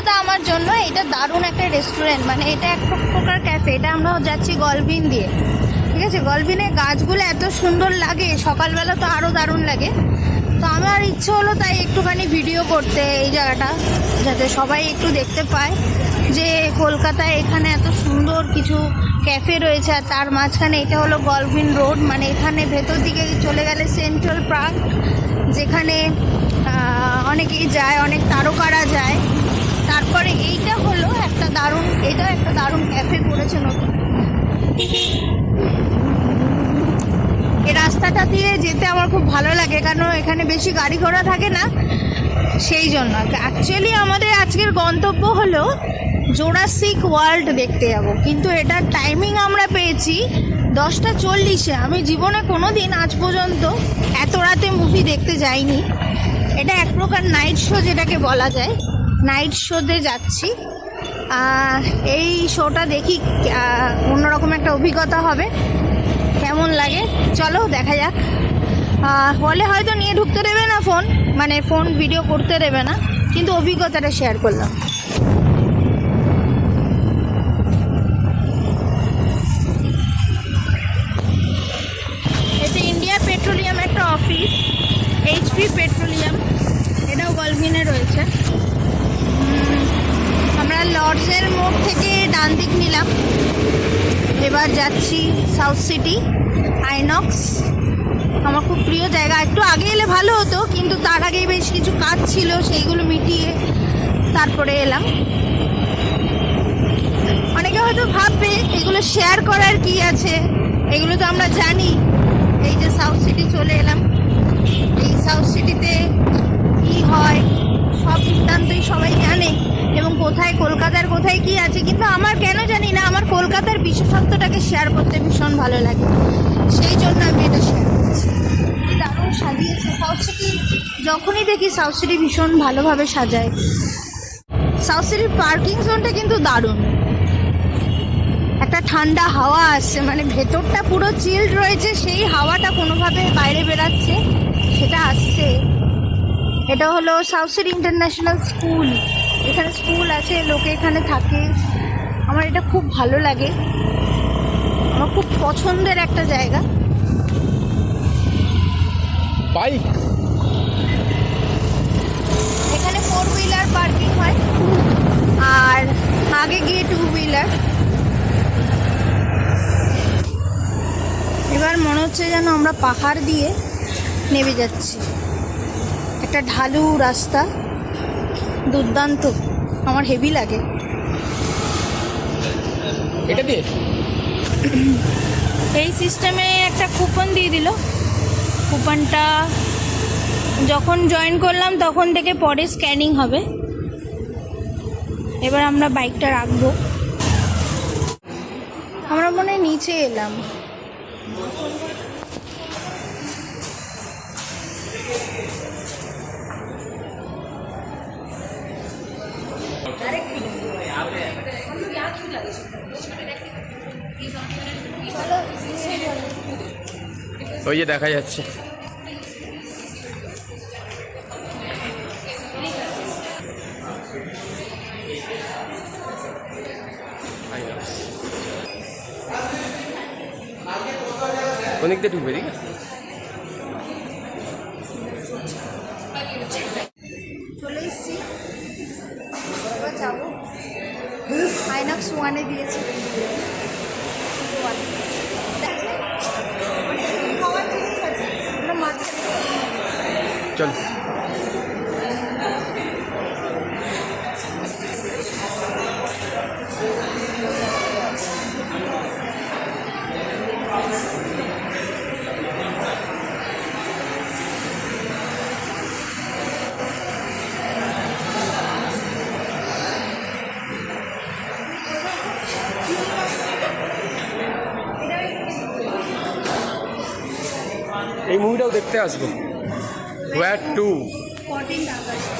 অভিজ্ঞতা আমার জন্য। এটা দারুণ একটা রেস্টুরেন্ট, মানে এটা এক প্রকার ক্যাফে। এটা আমরা যাচ্ছি গলভিন দিয়ে, ঠিক আছে। গলভিনে গাছগুলো এত সুন্দর লাগে, সকালবেলা তো আরও দারুণ লাগে। তো আমার ইচ্ছে হলো তাই একটুখানি ভিডিও করতে এই জায়গাটা, যাতে সবাই একটু দেখতে পায় যে কলকাতায় এখানে এত সুন্দর কিছু ক্যাফে রয়েছে। আর তার মাঝখানে এটা হলো গলভিন রোড, মানে এখানে ভেতর দিকে চলে গেলে সেন্ট্রাল পার্ক, যেখানে অনেকেই যায়, অনেক তারকারা যায়। তারপরে এইটা হলো একটা দারুণ, এটাও একটা দারুণ ক্যাফে করেছে নতুন। এই রাস্তাটা দিয়ে যেতে আমার খুব ভালো লাগে, কারণ এখানে বেশি গাড়ি ঘোড়া থাকে না, সেই জন্য। অ্যাকচুয়ালি আমাদের আজকের গন্তব্য হলো জোরাসিক ওয়ার্ল্ড দেখতে যাব, কিন্তু এটার টাইমিং আমরা পেয়েছি 10:40-এ। আমি জীবনে কোনো দিন আজ পর্যন্ত এত রাতে মুভি দেখতে যাইনি। এটা এক প্রকার নাইট শো যেটাকে বলা যায়, নাইট শোতে যাচ্ছি। এই শোটা দেখি, অন্যরকম একটা অভিজ্ঞতা হবে, কেমন লাগে চলো দেখা যাক। হলে হয়তো নিয়ে ঢুকতে দেবে না ফোন, মানে ফোন ভিডিও করতে দেবে না, কিন্তু অভিজ্ঞতাটা শেয়ার করলাম। এটা ইন্ডিয়া পেট্রোলিয়াম একটা অফিস, এইচপি পেট্রোলিয়াম, এটাও গলভিনে রয়েছে। আমরা লর্ডসের মোড় থেকে ডান দিক নিলাম, এবার যাচ্ছি সাউথ সিটি আইনক্স। আমার খুব প্রিয় জায়গা, একটু আগে এলে ভালো হতো, কিন্তু তার আগে বেশ কিছু কাজ ছিল, সেইগুলো মিটিয়ে তারপরে এলাম। অনেকে হয়তো ভাববে এগুলো শেয়ার করার কি আছে, এগুলো তো আমরা জানি। এই যে সাউথ সিটি চলে এলাম, এই সাউথ সিটিতে কি হয় সব বৃত্তান্তই সবাই জানে, এবং কোথায় কলকাতার কোথায় কি আছে। কিন্তু আমার কেন জানি না, আমার কলকাতার বিশেষত্বটাকে শেয়ার করতে ভীষণ ভালো লাগে, সেই জন্য আমি এটা শেয়ার করছি। দারুণ সাজিয়েছে সাউথ সিটি, যখনই দেখি সাউথ সিটি ভীষণ ভালোভাবে সাজায়। সাউথ সিটির পার্কিং জোনটা কিন্তু দারুণ, একটা ঠান্ডা হাওয়া আসছে, মানে ভেতরটা পুরো চিল্ড রয়েছে, সেই হাওয়াটা কোনোভাবে বাইরে বেরাচ্ছে, সেটা আসছে। এটা হলো সাউথ সিটি ইন্টারন্যাশনাল স্কুল, এখানে স্কুল আছে, লোকে এখানে থাকে। আমার এটা খুব ভালো লাগে, আমার খুব পছন্দের একটা জায়গা। বাইক এখানে 4 হুইলার পার্কিং হয়, আর আগে গিয়ে 2 হুইলার। এবার মনে হচ্ছে যেন আমরা পাহাড় দিয়ে নেমে যাচ্ছি, একটা ঢালু রাস্তা, দুর্দান্ত, আমার হেভি লাগে। এটা দিয়ে এই সিস্টেমে একটা কুপন দিয়ে দিল, কুপনটা যখন জয়েন করলাম তখন থেকে পরে স্ক্যানিং হবে। এবার আমরা বাইকটা রাখবো, আমরা মনে হয় নিচে এলাম। ওই যে দেখা যাচ্ছে। অনেক দিয়ে ঢুকবে, ঠিক আছে। চলে এসছি, এবার যাবো। আইনক্স 1-এ দিয়েছে, চল এই মুভিটাও দেখতে আসবো। Wire 2 14 August.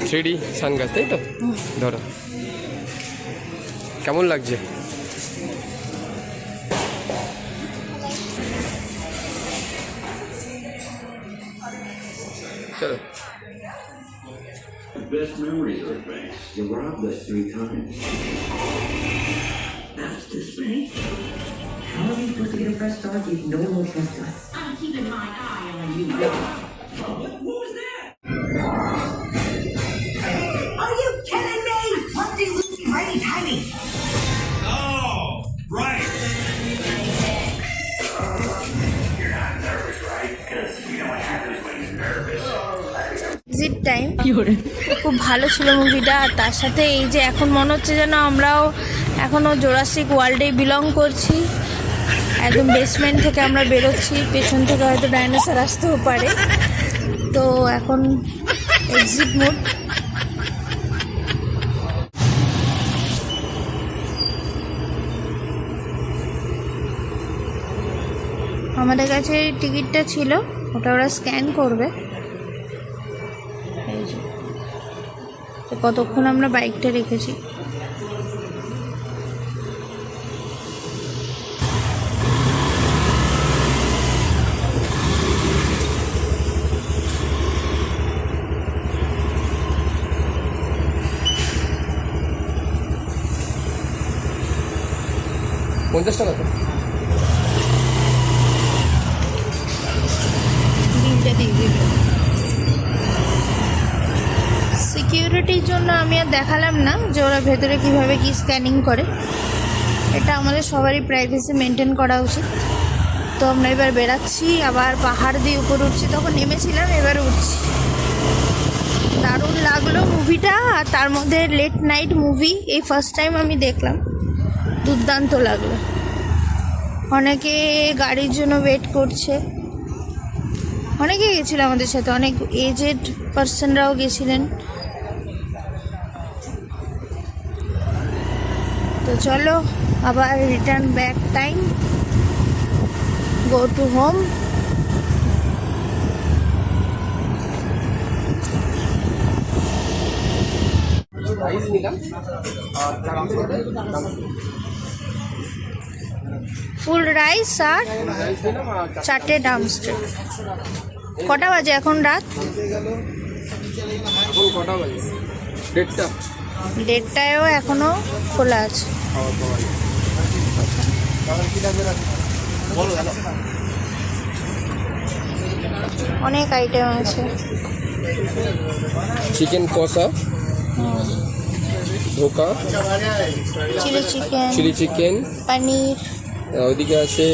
থ্রিডি সানগ্লাস, তাই তো? ধরো। কেমন লাগছে? চলো। Best memories are banks. You robbed us 3 times. That's this bank. How are we supposed to get a fresh start if no one will trust us? I'm keeping my eye on you. What was that? Are you kidding me? Lefty loosey, righty tighty. Oh, right. You're not nervous, right? Because you know what happens when you're nervous. Exit time খুব ভালো ছিল মুভিটা। আর তার সাথে এই যে এখন মনে হচ্ছে যেন আমরাও এখনও জোরাসিক ওয়ার্ল্ডে বিলং করছি। একদম বেসমেন্ট থেকে আমরা বেরোচ্ছি, পেছন থেকে হয়তো ডাইনোসর আসতেও পারে। তো এখন এক্সিট মোড। আমাদের কাছে টিকিটটা ছিল, ওটা ওরা স্ক্যান করবে। এই যে, তো কতক্ষণ আমরা বাইকটা রেখেছি। $50 তো? বিলটা দিয়ে দিল। সিকিউরিটির জন্য আমি আর দেখালাম না যে ওরা ভেতরে কীভাবে কি স্ক্যানিং করে। এটা আমাদের সবারই প্রাইভেসি মেনটেন করা উচিত। তো আমরা এবার বেরাচ্ছি, আবার পাহাড় দিয়ে উপর উঠছি। তখন নেমেছিলাম, এবার উঠছি। দারুণ লাগলো মুভিটা। আর তার মধ্যে লেট নাইট মুভি এই ফার্স্ট টাইম আমি দেখলাম, দুর্দান্ত লাগলো। অনেকে গাড়ির জন্য ওয়েট করছে, অনেকে গেছিলো আমাদের সাথে, অনেক এজেড পার্সনরাও গেছিলেন। তো চলো আবার return back time, go to home. Rice নিলাম আর ফুল রাইস আর রাইস নিলাম আর 4টে ড্রামস্টিক। কটা বাজে এখন? রাত এখন কটা বাজে? 1:30। 1:30টায়ও এখনো খোলা আছে। খাওয়া দাওয়া বলো দাদা। অনেক আইটেম আছে। চিকেন কষা, ধোকা, চিলি চিকেন, পনির, ওইদিকে আছে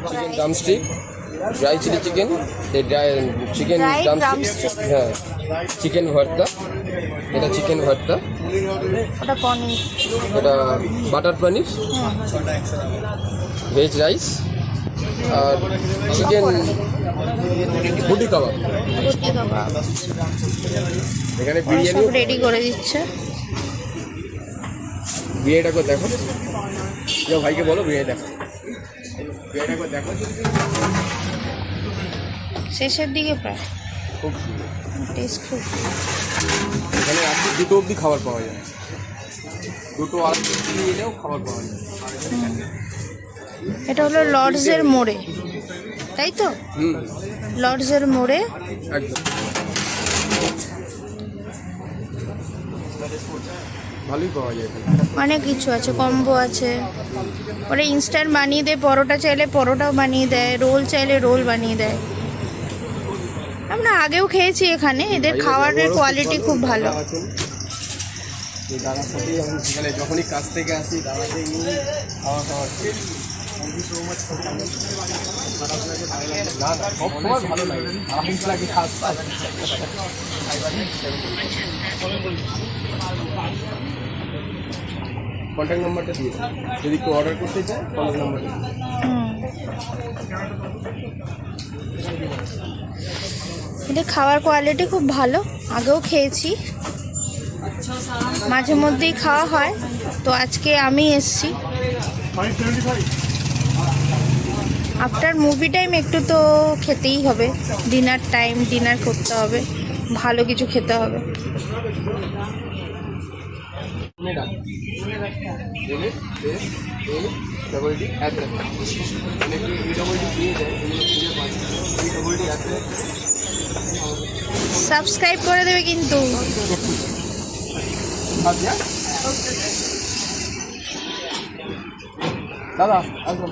chicken drumstick, dry chilli chicken, chicken Dry drumstick, drumstick। হ্যাঁ, চিকেন ভর্তা, এটা চিকেন ভর্তা, ওটা পনির, এটা বাটার পনির, ভেজ রাইস আর চিকেন বুটি কাবাব। রুটি কাবাব। এখানে ওরা বিরিয়ানি, সব রেডি করে দিচ্ছে। বিরিয়ানিটা করে দেখো, যাও ভাইকে বলো বিরিয়ানি দেখো, বিরিয়ানিটা করে দেখো। শেষের দিকে প্রায় খুব সুন্দর। টেস্ট খুব। এখানে রাত্রি 2টো অবধি খাবার পাওয়া যায়, 2টো আড়াইটো অবধি এলেও খাবার পাওয়া যায়। এটা হলো লর্ডসের মোড়ে, তাই তো? হুম, লর্ডসের মোড়ে। একদম ভালোই পাওয়া যায় এখানে। অনেক কিছু আছে, কম্বো আছে। ওরা ইনস্ট্যান্ট বানিয়ে দেয়, পরোটা চাইলে পরোটাও বানিয়ে দেয়, রোল চাইলে রোল বানিয়ে দেয়। আমরা আগেও খেয়েছি এখানে, এদের খাবারের কোয়ালিটি খুব ভালো। এই দাদার সাথেই আমি সেখানে যখনই কাজ থেকে আসি দাদাকে নিয়ে খাওয়া খাওয়া না, সব সময় ভালো লাগে, আরাম লাগে খাস। কন্ট্যাক্ট নাম্বারটা দিয়ে দাও, যদি কেউ অর্ডার করতে চায় কন্ট্যাক্ট নাম্বারটা। এদের খাবার কোয়ালিটি খুব ভালো, আগেও খেয়েছি, মাঝে মধ্যেই খাওয়া হয়। তো আজকে আমি এসছি। আফটার মুভি টাইম একটু তো খেতেই হবে, ডিনার টাইম, ডিনার করতে হবে, ভালো কিছু খেতে হবে। মেয়েটা এলে ডবল ডি অ্যাপ অনেকে এই ডবল ডি দিয়ে দেয় এগুলো খুঁজে পায় এই ডবল ডি অ্যাপ সাবস্ক্রাইব করে দেবে কিন্তু। দাদা আসুন।